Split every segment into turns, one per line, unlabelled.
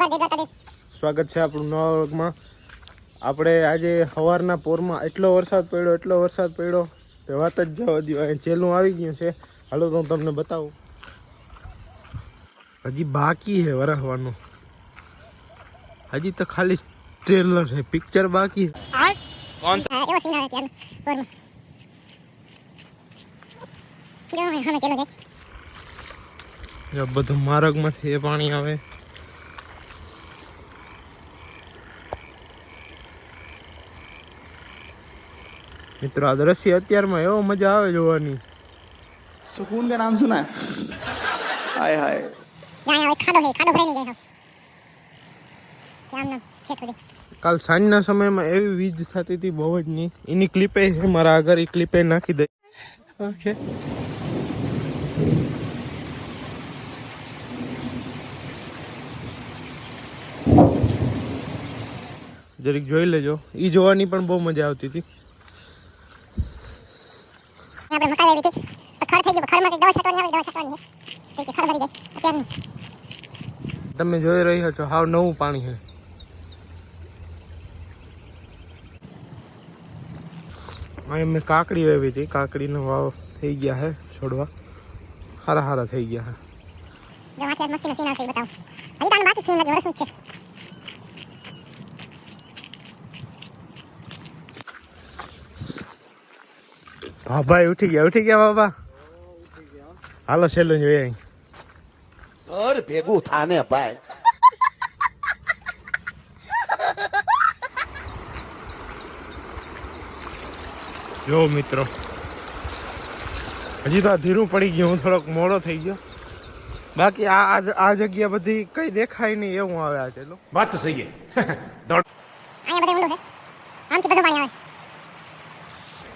સ્વાગત છે આપણું નવા વર્ગમાં. આપણે આજે સવારના પોરમાં એટલો વરસાદ પડ્યો તે વાત જ જવા દો. અહીં ચેલું આવી ગયું છે. હાલો તો હું તમને બતાવું. હજી બાકી છે વરસવાનું. હજી તો ખાલી ટ્રેલર છે, પિક્ચર બાકી. કોણ બધું માર્ગમાંથી એ પાણી આવે. મિત્રો આ દ્રશ્ય અત્યારમાં એવો મજા આવે જોવાની.
सुकून का नाम सुना है? हाय हाय
કાલ સાંજના સમયમાં એવી વીજ થતી હતી બહુ જ નહીં. એની ક્લિપે છે મારા આગળ, એ ક્લિપે નાખી દે.
ओके
જરીક જોઈ લેજો. ઈ જોવાની પણ બહુ મજા આવતી હતી. તમે જોઈ રહ્યા છો હાવ નવું પાણી છે. અહીં મેં કાકડી વાવી હતી. કાકડીનો વાવ થઈ ગયા છે, છોડવા હારા થઈ ગયા છે. ભાઈ ઉઠી ગયા બાબા. હાલો છેલ્લું જોઈએ અહીં.
ઘર ભેગું થાને ભાઈ.
જો મિત્રો, હજી તો આ ધીરું પડી ગયું. હું થોડોક મોડો થઈ ગયો. બાકી આ જગ્યા બધી કઈ દેખાય નહીં એવું આવે આ ચેલો.
વાત તો સહી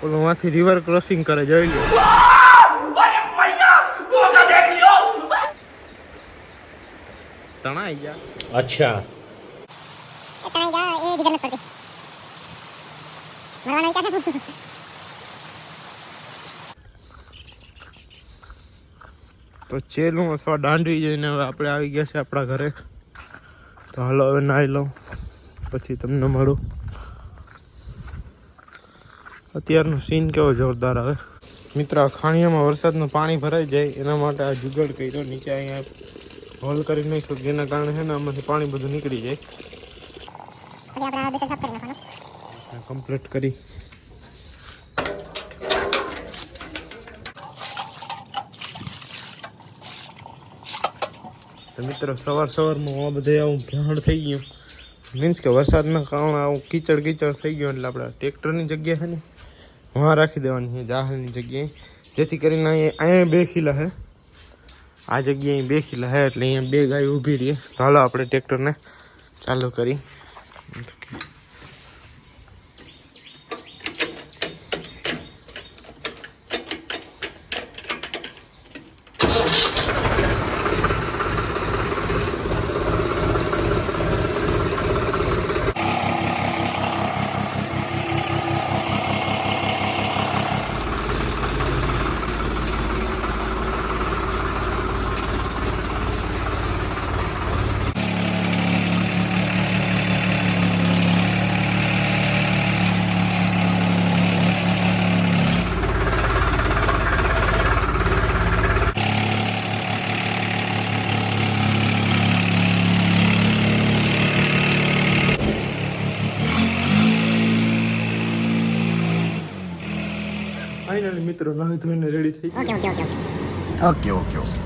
ઓલું માંથી રિવર ક્રોસિંગ કરે, જોઈ લો. તણાઈ ગયા.
અચ્છા તો ચેલું અથવા દાંડવી જઈને હવે આપણે આવી ગયા છે આપણા ઘરે. તો હાલો હવે નાહી લઉં, પછી તમને મળું. અત્યારનો સીન કેવો જોરદાર આવે. મિત્રો આ ખાણીયામાં વરસાદનું પાણી ભરાઈ જાય એના માટે આ જુગાડ કર્યો. નીચે અહીંયા હોલ કરી નાખ્યો, જેના કારણે છે ને આમાંથી પાણી બધું નીકળી જાય. કમ્પ્લીટ કરી. મિત્રો સવારમાં આ બધે આવું ભ્યાણ થઈ ગયું. મીન્સ કે વરસાદના કારણે આવું કીચડ થઈ ગયું. એટલે આપણે ટ્રેક્ટરની જગ્યા છે ને વहाँ રાખી દેવાની છે, જાહેરની જગ્યાએ, જેથી કરીને અહીંયા 2 ખીલા છે. આ જગ્યાએ 2 ખીલા છે એટલે અહીંયા 2 ગાય ઊભી રહીએ. તો હાલો આપણે ટ્રેક્ટરને ચાલુ કરી. ફાઇનલી મિત્રો નાહી ધોઈને રેડી થઈ ગયા.
ओके ओके ओके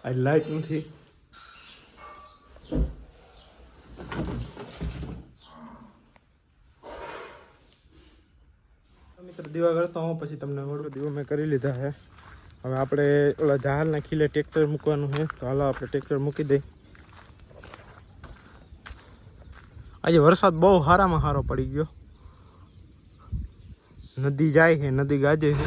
આ લાઈટ નથી. મિત્રો દીવા કરતો હું, પછી તમને મળું. દીવા મેં કરી લીધા છે. હવે આપણે ઓલા જહાલના ખીલે ટ્રેક્ટર મૂકવાનું છે. તો હાલો આપણે ટ્રેક્ટર મૂકી દઈએ. આજે વરસાદ બહુ સારામાં સારો પડી ગયો. નદી જાય છે, નદી ગાજે છે.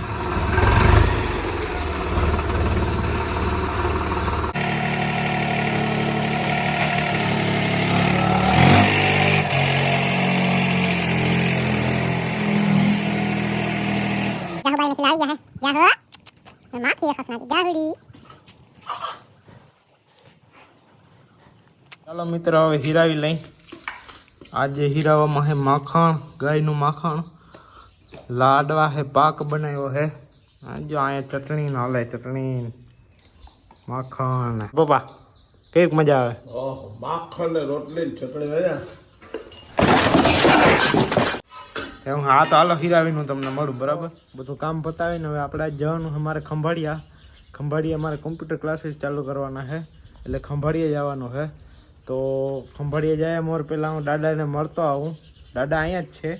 ચાલો મિત્રો હવે હીરાવી લઈ. આજે હીરાવામાં હે માખણ, ગાયનું માખણ, લાડવા હે, પાક બનાવ્યો હે. જો અહીંયા ચટણી નાલે, ચટણી માખણ. પપ્પા કઈક મજા આવે.
માખણ ને રોટલી ને ચટણી હોય ને.
એમ હા તો હાલો હીરાવીનું તમને મળું બરાબર. બધું કામ પતાવીને હવે આપણે આજ જવાનું અમારે ખંભાળિયા અમારે કોમ્પ્યુટર ક્લાસીસ ચાલુ કરવાના છે, એટલે ખંભાળિયા જવાનું છે. તો ખંભાળિયા જાય મોર પહેલાં હું દાદાને મળતો આવું. દાદા અહીંયા જ છે,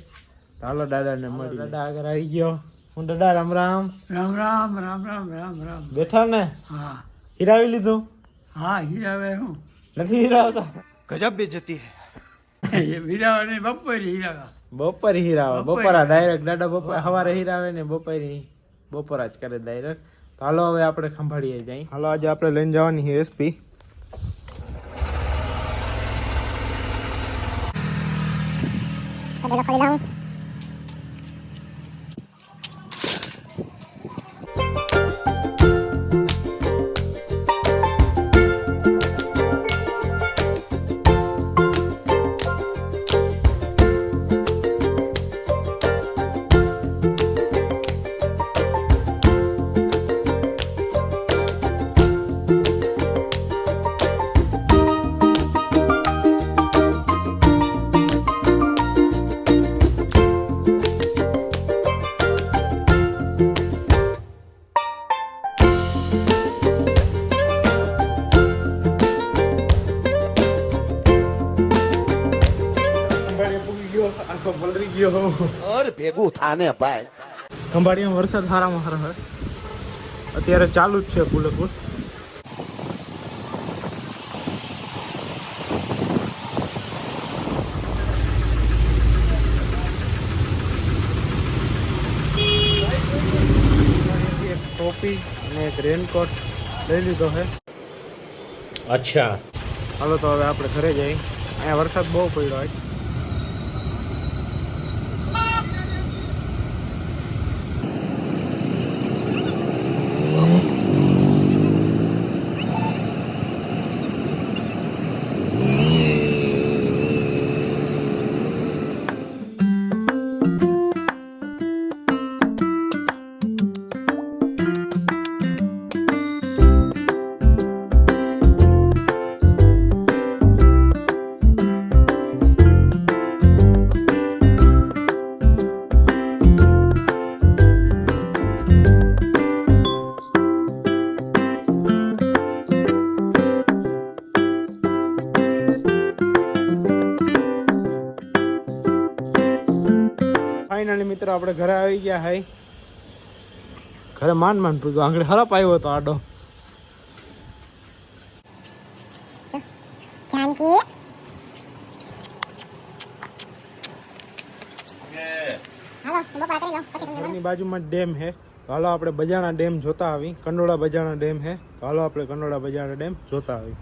તો હાલો દાદાને મળી. દાદા આગળ આવી ગયો. હું દાદા રામ રામ.
રામ રામ રામ રામ રામ રામ.
બેઠા ને?
હા
હીરાવી લીધું?
હા હીરાવે હું
નથી હીરાવતા?
गजब बेइज्जती है.
હીરાવે બપોરે હીરાવા.
બપોરે હીરાવે, બપોરા ડાયરેક્ટ. દાદા બપોરે સવારે હીરાવે ને બપોરા જ કરે ડાયરેક્ટ. તો હાલો હવે આપણે ખંભાળીએ જઈએ. હાલો આજે આપણે લઈને જવાની છે એસપી. આખો પલરી ગયો.
और भेगू थाने भाई.
ખંભાળિયામાં વરસાદ સારામાં સારો હોય અત્યારે ચાલુ જ છે પૂલે પૂલ. એક ટોપી અને એક રેનકોટ લઈ લીધો છે.
अच्छा.
હાલો તો હવે આપણે ઘરે જઈએ. અહીંયા વરસાદ બહુ પડ્યો હોય. ફાઇનલી મિત્રો આપણે ઘરે આવી ગયા. હાઈ ઘરે માંડ પૂગ્યો. આંગળે હરપ આવ્યો હતો આડો. ઘરની બાજુમાં ડેમ છે, તો હાલો આપણે બજાણા ડેમ જોતા આવી. કંડોળા બજાણા ડેમ છે, તો હાલો આપણે કંડોળા બજાણા ડેમ જોતા આવી.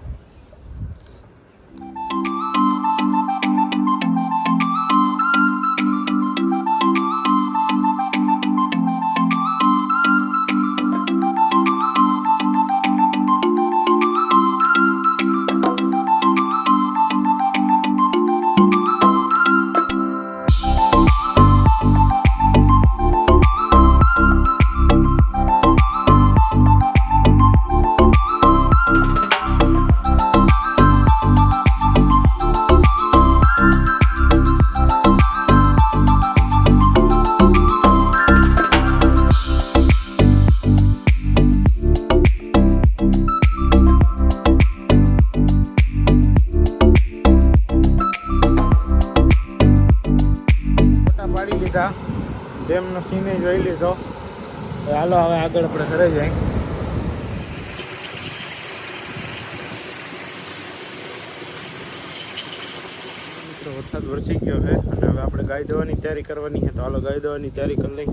ડેમનો સીને જોઈ લીધો. હાલો હવે આગળ આપણે ઘરે જઈએ. મિત્રો વરસાદ વરસી ગયો છે અને હવે આપણે ગાય દોવાની તૈયારી કરવાની છે, તો હાલો ગાય દોવાની તૈયારી કરી લઈ.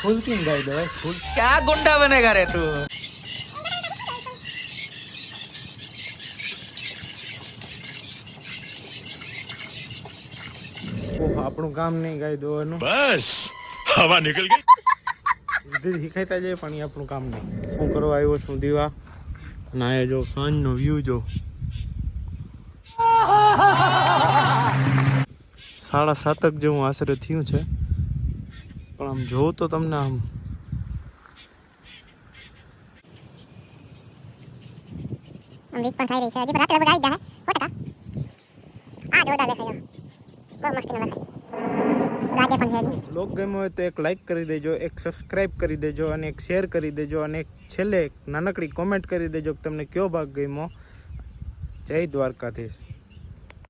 ફૂલ કેમ ગાઈ દેવાય ફૂલ
क्या गुंडा बनेगा रे तू?
ઓહ, આપણું કામ નહીં ગાઈ દેવાનું
बस हवा निकल गई.
ધીરે શીખાતા જાય પણ એ આપણું કામ નહીં. હું કરવા આવ્યો છું દીવા અને આ જો સાંજનો વ્યૂ જો 7:30 જેવું આશરે થયું છે પણ આમ જોઉં તો તમને આમ
વીજ પણ થઈ રહી છે હજી પણ રાત્રે લગભગ આવી જાય 100%. આ જોરદાર દેખાય છે. બહુ મસ્તીનો દેખાય. ગાજે પણ છે હજી.
બ્લોગ ગમ્યો હોય તો એક લાઈક કરી દેજો, એક સબસ્ક્રાઇબ કરી દેજો અને એક શેર કરી દેજો અને એક છેલ્લે એક નાનકડી કોમેન્ટ કરી દેજો કે તમને કયો ભાગ ગમ્યો. જય દ્વારકાધીશ.